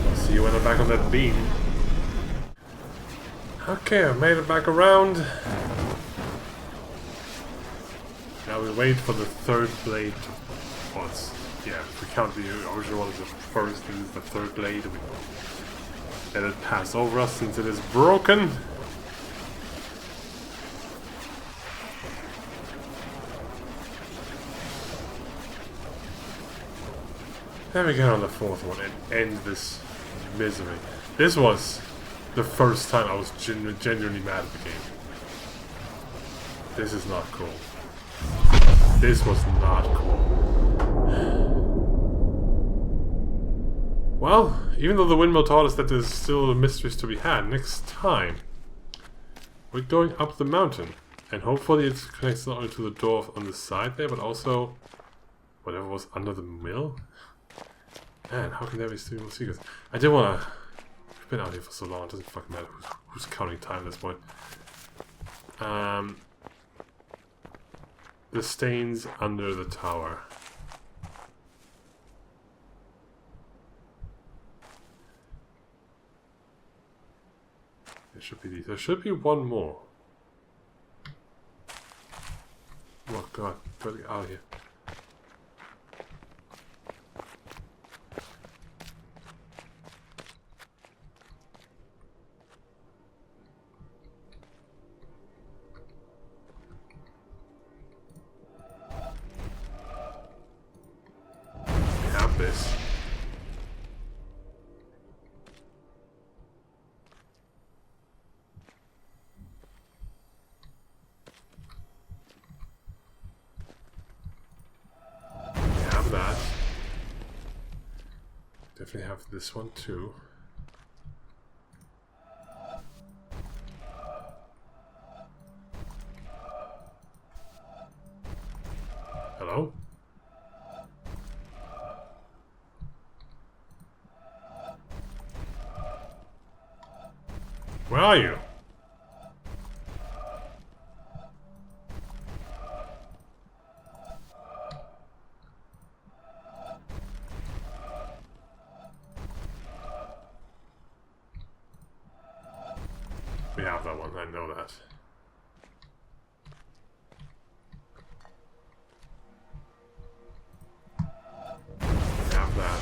I'll see you when I'm back on that beam. Okay, I made it back around. Now we wait for the third blade to... Well, it's, yeah, if we count the original one as the first, this is the third blade. We let it pass over us since it is broken. Then we get on the fourth one and end this misery. This was the first time I was genuinely mad at the game. This is not cool. This was not cool. Well, even though the windmill taught us that there's still mysteries to be had, next time we're going up the mountain. And hopefully it connects not only to the door on the side there, but also whatever was under the mill. Man, how can there be still secrets? I did want to... We've been out here for so long, it doesn't fucking matter who's counting time at this point. The stains under the tower. There should be these. There should be one more. Oh god, gotta get out of here. this. We have that. Definitely have this one too. Hello? Where are you? We have that one, I know that. We have that.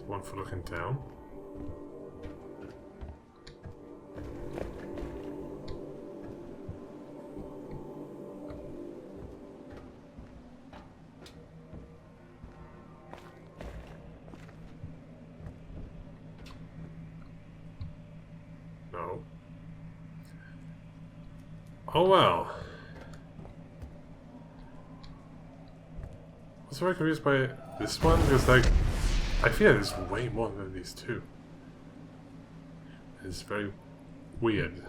One for looking down. No. Oh well. I was very confused by this one because, like, I feel there's way more than these two. It's very weird.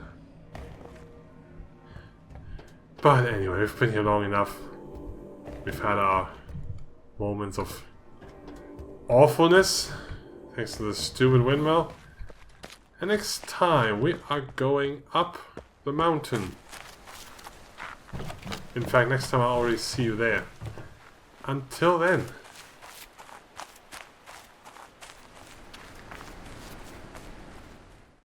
But anyway, we've been here long enough. We've had our moments of awfulness, thanks to the stupid windmill. And next time we are going up the mountain. In fact, next time I'll already see you there. Until then.